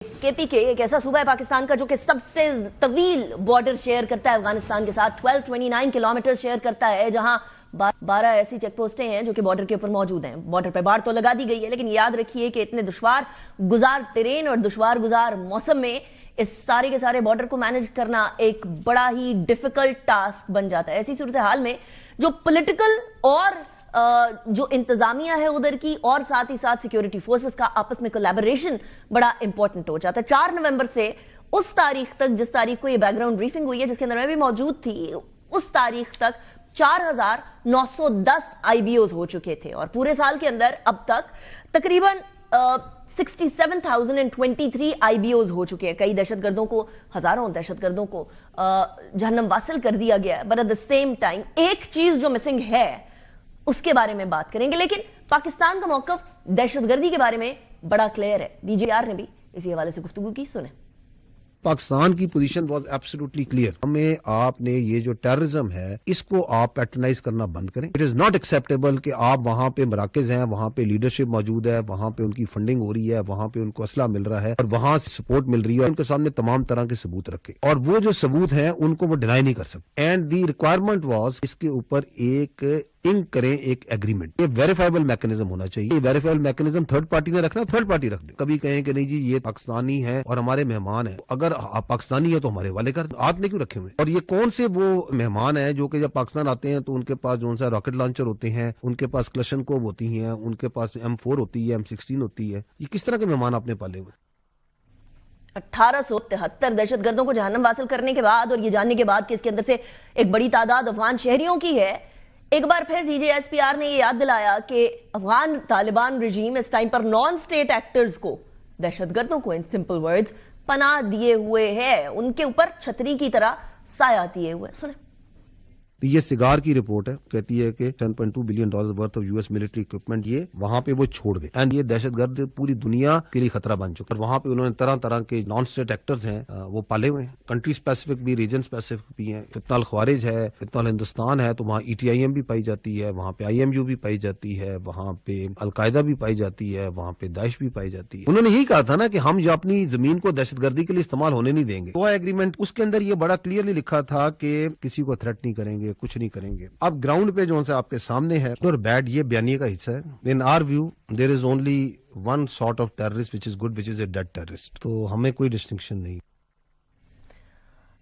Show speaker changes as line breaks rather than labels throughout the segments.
KPK एक ऐसा सूबा है पाकिस्तान का जो कि सबसे तवील बॉर्डर शेयर करता है अफगानिस्तान के साथ। 1229 किलोमीटर शेयर करता है, जहां 12 ऐसी चेक पोस्टें हैं जो कि बॉर्डर के ऊपर मौजूद हैं। बॉर्डर पर बाढ़ तो लगा दी गई है, लेकिन याद रखिए कि इतने दुश्वार गुजार टेरेन और दुश्वार गुजार मौसम में इस सारे के सारे बॉर्डर को मैनेज करना एक बड़ा ही डिफिकल्ट टास्क बन जाता है। ऐसी सूरत हाल में जो पॉलिटिकल और जो इंतजामिया है उधर की और साथ ही साथ सिक्योरिटी फोर्सेस का आपस में कोलैबोरेशन बड़ा इंपॉर्टेंट हो जाता है। 4 नवंबर से उस तारीख तक, जिस तारीख को ये बैकग्राउंड ब्रीफिंग हुई है जिसके अंदर मैं भी मौजूद थी, उस तारीख तक 4910 IBOs हो चुके थे और पूरे साल के अंदर अब तक तकरीबन 67,023 IBOs हो चुके हैं। कई दहशतगर्दों को, हजारों दहशतगर्दों को जहन्नम वासिल कर दिया गया है। But at the same time एक चीज जो मिसिंग है उसके बारे में बात करेंगे, लेकिन पाकिस्तान का मौकफ दहशतगर्दी के बारे में बड़ा क्लियर है। DGR ने भी इसी हवाले से गुफ्तगू की, सुने।
पाकिस्तान की पोजीशन वाज एब्सोल्युटली क्लियर। हमें आपने ये जो टेररिज्म है इसको आप पैटर्नाइज करना बंद करें। इट इज नॉट एक्सेप्टेबल कि आप वहां पे मराकज हैं, वहां पे लीडरशिप मौजूद है, वहां पे उनकी फंडिंग हो रही है, वहां पे उनको असला मिल रहा है और वहां से सपोर्ट मिल रही है, उनके सामने तमाम तरह के सबूत रखे और वो जो सबूत हैं उनको वो डिनाई नहीं कर सकते। एंड दी रिक्वायरमेंट वाज इसके ऊपर एक इंक करें, एक एग्रीमेंट। ये वेरीफाइबल मैकेनिज्म होना चाहिए। ये वेरीफाइबल मैकेनिज्म थर्ड पार्टी ने रखना, थर्ड पार्टी रख दे। कभी कहें कि नहीं जी ये पाकिस्तानी है और हमारे मेहमान है, अगर आप पाकिस्तानी है तो हमारे वाले कर, आपने क्यों रखे हुए? और ये कौन से वो मेहमान है जो कि जब पाकिस्तान आते हैं तो उनके पास जो सा रॉकेट लॉन्चर होते हैं, उनके पास क्लशनकोव होती हैं, उनके पास M4 होती है, M16 होती है। ये किस तरह के मेहमान आपने पाले हुए?
1873 दहशतगर्दों को जहन्नम वासिल करने के बाद और ये जानने के बाद कि इसके अंदर से एक बड़ी तादाद अफगान शहरियों की है, एक बार फिर DGSPR ने ये याद दिलाया कि अफगान तालिबान रजीम इस टाइम पर नॉन स्टेट एक्टर्स को, दहशतगर्दों को इन सिंपल वर्ड्स, पनाह दिए हुए है, उनके ऊपर छतरी की तरह साया दिए हुए। सुने।
तो ये सिगार की रिपोर्ट है, कहती है कि $10.2 billion worth of US military equipment ये वहां पे वो छोड़ दे। एंड ये दहशतगर्द पूरी दुनिया के लिए खतरा बन चुका है। वहां पे उन्होंने तरह तरह के नॉन स्टेट एक्टर्स हैं वो पाले हुए हैं, कंट्री स्पेसिफिक भी, रीजन स्पेसिफिक भी हैं। फितनाल ख्वारिज है, फितनाल हिंदुस्तान है, तो वहाँ ETIM भी पाई जाती है, वहाँ पे IMU भी पाई जाती है, वहाँ पे अलकायदा भी पाई जाती है, वहाँ पे दाइश भी पाई जाती है। उन्होंने यही कहा था ना कि हम जो अपनी जमीन को दहशतगर्दी के लिए इस्तेमाल होने नहीं देंगे। वो एग्रीमेंट, उसके अंदर ये बड़ा क्लियरली लिखा था कि किसी को थ्रेट नहीं करेंगे, कुछ नहीं करेंगे। अब ग्राउंड पे जो से आपके सामने है और बैड, ये बयानिए का हिस्सा है। In our view there is only one sort of terrorist which is good, which is a dead terrorist. तो हमें कोई डिस्टिंक्शन नहीं।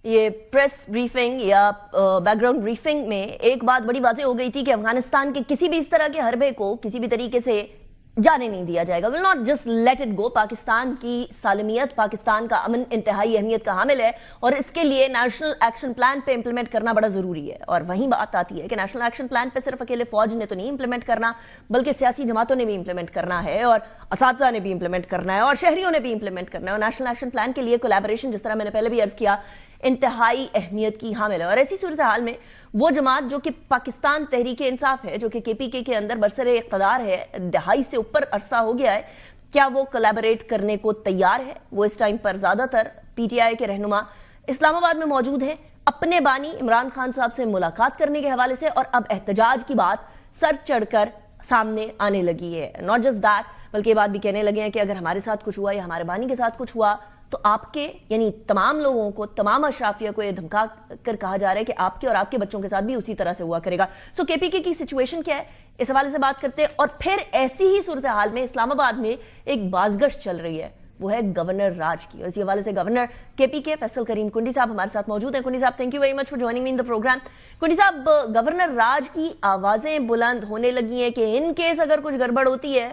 ये प्रेस ब्रीफिंग या बैकग्राउंड ब्रीफिंग में एक बात बड़ी वाज़ेह हो गई थी कि अफगानिस्तान के किसी भी इस तरह के हरबे को किसी भी तरीके से जाने नहीं दिया जाएगा। Will not just let it go. Pakistan की सालमियत, पाकिस्तान का अमन इंतहाई अहमियत का हामिल है और इसके लिए नेशनल एक्शन प्लान पे इंप्लीमेंट करना बड़ा जरूरी है। और वहीं बात आती है कि नेशनल एक्शन प्लान पे सिर्फ अकेले फौज ने तो नहीं इंप्लीमेंट करना, बल्कि सियासी जमातों ने भी इंप्लीमेंट करना है और असातिज़ा ने भी इंप्लीमेंट करना है और शहरियों ने भी इंप्लीमेंट करना है। और नेशनल एक्शन प्लान के लिए कोलैबोरेशन, जिस तरह मैंने पहले भी अर्ज किया, इंतहाई अहमियत की हामिल है। और ऐसी सूरत हाल में वो जमात जो कि पाकिस्तान तहरीक इंसाफ है, जो कि KPK के अंदर बरसरे इख्तदार है, दहाई से ऊपर अरसा हो गया है, क्या वो कोलैबोरेट करने को तैयार है? वो इस टाइम पर ज्यादातर PTI के रहनुमा इस्लामाबाद में मौजूद हैं, अपने बानी इमरान खान साहब से मुलाकात करने के हवाले से, और अब एहतजाज की बात सर चढ़कर सामने आने लगी है। नॉट जस्ट दैट, बल्कि ये बात भी कहने लगे हैं कि अगर हमारे साथ कुछ हुआ या हमारे बानी के साथ कुछ हुआ तो आपके, यानी तमाम लोगों को, तमाम अशराफिया को यह धमका कर कहा जा रहा है कि आपके और आपके बच्चों के साथ भी उसी तरह से हुआ करेगा। सो KPK की सिचुएशन क्या है, इस हवाले से बात करते हैं। और फिर ऐसी ही सूरत हाल में इस्लामाबाद में एक बाज़गश्त चल रही है, वो है गवर्नर राज की। और इसी हवाले से गवर्नर KPK फैसल करीम कुंडी साहब हमारे साथ मौजूद हैं। कुंडी साहब, thank you very much for joining me in the programme. Kundi साहब, गवर्नर राज की आवाजें बुलंद होने लगी हैं कि इन केस अगर कुछ गड़बड़ होती है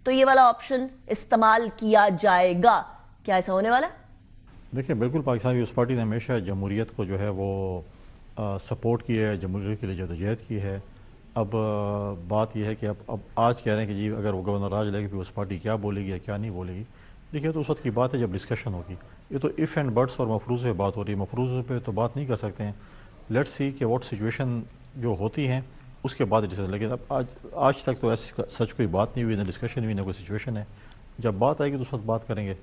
तो ये वाला ऑप्शन इस्तेमाल किया जाएगा। क्या ऐसा होने वाला?
देखिए, बिल्कुल पाकिस्तान पीपल्स पार्टी ने हमेशा जमहूरियत को जो है वो सपोर्ट की है, जमहूरियत के लिए जदोजहद की है। अब बात यह है कि अब आज कह रहे हैं कि जी अगर वो गवर्नर राज लेगी पीपल्स पार्टी क्या बोलेगी या क्या नहीं बोलेगी। देखिए, तो उस वक्त की बात है जब डिस्कशन होगी। ये तो इफ़ एंड बट्स और मफरूज़ पे बात हो रही है, मफरूज़ पे तो बात नहीं कर सकते हैं। लेट्स सी कि व्हाट सिचुएशन जो होती हैं उसके बाद डिस्कशन। लेकिन अब आज तक तो ऐसी सच कोई बात नहीं हुई, ना डिस्कशन हुई, ना कोई सिचुएशन है। जब बात आएगी तो उस वक्त बात करेंगे।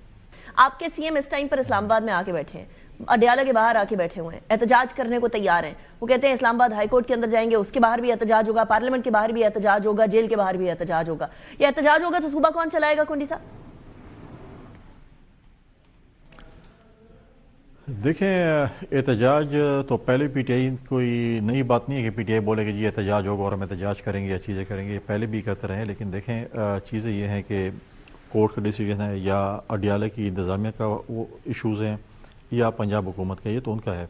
आपके CM इस टाइम पर इस्लामाबाद में आके बैठे हैं, अडियाला के बाहर आके बैठे हुए हैं, एहतजाज करने को तैयार हैं। वो कहते हैं इस्लामाबाद हाईकोर्ट के अंदर जाएंगे, उसके बाहर भी एहतजाज होगा, पार्लियामेंट के बाहर भी एहतजाज होगा, जेल के बाहर भी एहतजाज होगा। ये एहतजाज होगा तो सूबा कौन चलाएगा कुंडी साहब?
دیکھیں احتجاج تو پہلے پی ٹی آئی کوئی نئی بات نہیں ہے کہ پی ٹی آئی بولے کہ جی احتجاج ہوگا اور ہم احتجاج کریں گے یا چیزیں کریں گے، یہ پہلے بھی کرتے رہے ہیں، لیکن دیکھیں چیزیں یہ ہیں کہ کورٹ کا ڈیسیجن ہے یا اڈیالہ کی انتظامیہ کا وہ ایشوز ہیں یا پنجاب حکومت کا، یہ تو ان کا ہے،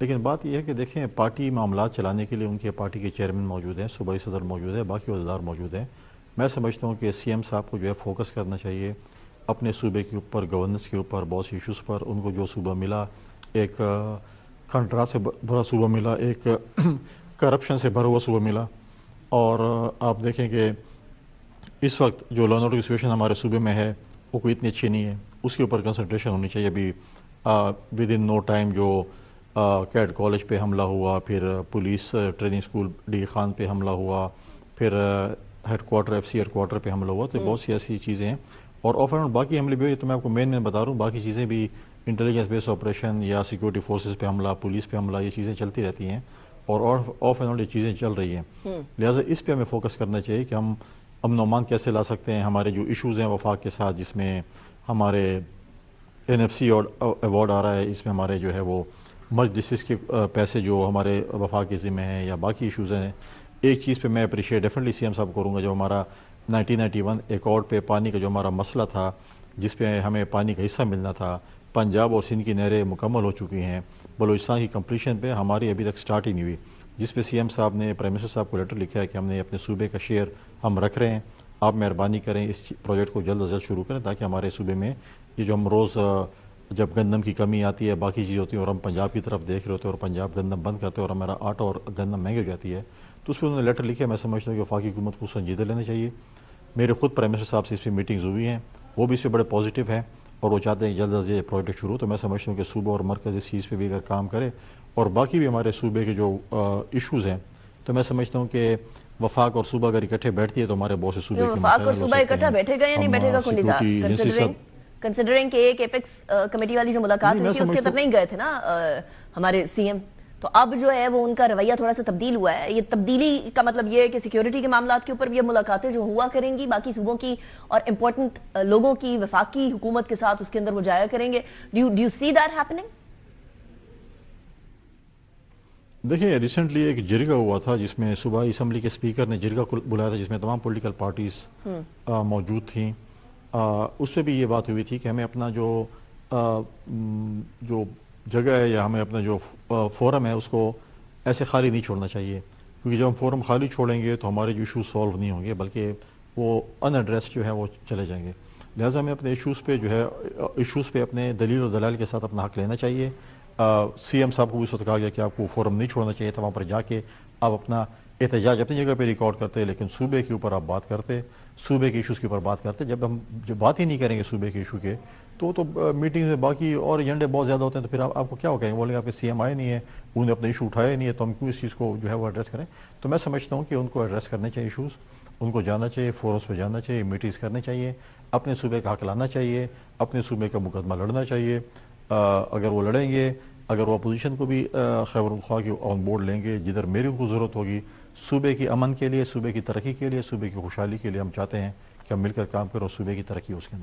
لیکن بات یہ ہے کہ دیکھیں پارٹی معاملات چلانے کے لیے ان کے پارٹی کے چیئرمین موجود ہیں، صوبائی صدر موجود ہے، باقی عہدیدار موجود ہیں۔ میں سمجھتا ہوں کہ سی ایم صاحب کو جو ہے فوکس کرنا چاہیے اپنے صوبے کے اوپر، گورننس کے اوپر، بہت سی ایشوز پر۔ ان کو جو صوبہ ملا ایک کنٹرا سے بھرا صوبہ ملا، ایک کرپشن سے بھرا ہوا صوبہ ملا، اور آپ دیکھیں کہ اس وقت جو لا اینڈ آرڈر کی سچویشن ہمارے صوبے میں ہے وہ کوئی اتنی اچھی نہیں ہے، اس کے اوپر کنسنٹریشن ہونی چاہیے۔ ابھی ود ان نو ٹائم جو کیڈ کالج پہ حملہ ہوا، پھر police training school D Khan پہ حملہ ہوا، پھر headquarter F C headquarter پہ حملہ ہوا، تو بہت سی ایسی چیزیں ہیں، اور آف اینڈ باقی حملے بھی ہوئے، تو میں آپ کو مین بتا رہا ہوں، باقی چیزیں بھی انٹیلیجنس بیس آپریشن یا سیکورٹی فورسز پہ حملہ، پولیس پہ حملہ، یہ چیزیں چلتی رہتی ہیں، اور آف اینڈ یہ چیزیں چل رہی ہیں، لہٰذا اس پہ ہمیں فوکس کرنا چاہیے کہ ہم امن و امان کیسے لا سکتے ہیں۔ ہمارے جو ایشوز ہیں وفاق کے ساتھ، جس میں ہمارے این ایف سی ایوارڈ آ رہا ہے، اس میں ہمارے جو ہے وہ مرج ڈسٹرکٹ کے پیسے جو ہمارے وفاق کے ذمہ ہیں، یا باقی ایشوز ہیں۔ ایک چیز پہ میں اپریشیٹ ڈیفینیٹلی سی ایم صاحب کروں گا، جو ہمارا 1991 ایکارڈ پہ پانی کا جو ہمارا مسئلہ تھا، جس پہ ہمیں پانی کا حصہ ملنا تھا، پنجاب اور سندھ کی نہریں مکمل ہو چکی ہیں، بلوچستان کی کمپلیشن پہ ہماری ابھی تک سٹارٹ ہی نہیں ہوئی، جس پہ سی ایم صاحب نے پرائم منسٹر صاحب کو لیٹر لکھا ہے کہ ہم نے اپنے صوبے کا شیئر ہم رکھ رہے ہیں، آپ مہربانی کریں اس پروجیکٹ کو جلد از جلد شروع کریں، تاکہ ہمارے صوبے میں یہ جو ہم روز جب گندم کی کمی آتی ہے، باقی چیزیں ہوتی ہیں، اور ہم پنجاب کی طرف دیکھ رہے ہوتے ہیں اور پنجاب گندم بند کرتے ہیں اور ہمارا آٹا اور گندم مہنگی ہو جاتی ہے، تو اس پہ انہوں نے لیٹر لکھا ہے۔ میں سمجھتا ہوں کہ وفاقی حکومت کو سنجیدہ لینا چاہیے۔ میرے خود پرائم منسٹر صاحب سے اس پہ میٹنگز ہوئی ہیں، وہ بھی اس پہ بڑے پازیٹیو ہیں، اور وہ چاہتے ہیں کہ جلد از جلد یہ پروجیکٹ شروع ہو۔ تو میں سمجھتا ہوں کہ صوبہ اور مرکز اس چیز پہ بھی اگر کام کرے، اور باقی بھی ہمارے صوبے کے جو ایشوز ہیں، تو میں سمجھتا ہوں کہ وفاق اور صوبہ اگر اکٹھے بیٹھتی ہے تو ہمارے بہت سے صوبے کے
وفاق اور صوبہ اکٹھا بیٹھے گا یا نہیں بیٹھے گا کنڈی صاحب؟ کنسیڈرنگ کہ ایک ایپیکس کمیٹی والی جو ملاقات ہوئی تھی اس کے تک نہیں گئے تھے نا ہمارے سی ایم، تو اب جو ہے وہ ان کا رویہ تھوڑا سا تبدیل ہوا ہے۔ یہ تبدیلی کا مطلب یہ ہے کہ سیکیورٹی کے معاملات کے اوپر بھی اب ملاقاتیں جو ہوا کریں گی باقی صوبوں کی اور امپورٹنٹ لوگوں کی وفاقی حکومت کے ساتھ، اس کے اندر وہ جایا کریں گے۔ Do you see that happening?
دیکھیں ریسنٹلی ایک جرگہ ہوا تھا جس میں صوبائی اسمبلی کے اسپیکر نے جرگہ کو بلایا تھا، جس میں تمام پولیٹیکل پارٹیز موجود تھیں۔ اس سے بھی یہ بات ہوئی تھی کہ ہمیں اپنا جو جگہ ہے یا ہمیں اپنا جو فورم ہے اس کو ایسے خالی نہیں چھوڑنا چاہیے، کیونکہ جب ہم فورم خالی چھوڑیں گے تو ہمارے جو ایشوز سالو نہیں ہوں گے، بلکہ وہ ان ایڈریس جو ہے وہ چلے جائیں گے۔ لہٰذا ہمیں اپنے ایشوز پہ جو ہے ایشوز پہ اپنے دلیل و دلائل کے ساتھ اپنا حق لینا چاہیے۔ سی ایم صاحب کو بھی اس وقت کہا گیا کہ آپ کو فورم نہیں چھوڑنا چاہیے تھا، وہاں پر جا کے آپ اپنا احتجاج اپنی جگہ پہ ریکارڈ کرتے، لیکن صوبے کے اوپر آپ بات کرتے، صوبے کے ایشوز کے اوپر بات کرتے۔ جب بات ہی نہیں کریں گے صوبے کے ایشو کے، تو میٹنگ میں باقی اور ایجنڈے بہت زیادہ ہوتے ہیں، تو پھر آپ کو کیا ہو کہیں گے، بولیں گے آپ کے سی ایم آئے نہیں ہیں، انہوں نے اپنا ایشو اٹھایا نہیں ہے، تو ہم کیوں اس چیز کو جو ہے وہ ایڈریس کریں۔ تو میں سمجھتا ہوں کہ ان کو ایڈریس کرنے چاہیے ایشوز، ان کو جانا چاہیے، فورمز پہ جانا چاہیے، میٹنگز کرنے چاہیے، اپنے صوبے کا حق لانا چاہیے، اپنے صوبے کا مقدمہ لڑنا چاہیے۔ اگر وہ لڑیں گے، اگر وہ اپوزیشن کو بھی خیبر پختونخوا کی آن بورڈ لیں گے، جدھر میری کو ضرورت ہوگی صوبے کی امن کے لیے، صوبے کی ترقی کے لیے، صوبے کی خوشحالی کے لیے، ہم چاہتے ہیں کہ ہم مل کر کام کریں اور صوبے کی ترقی اس کے اندر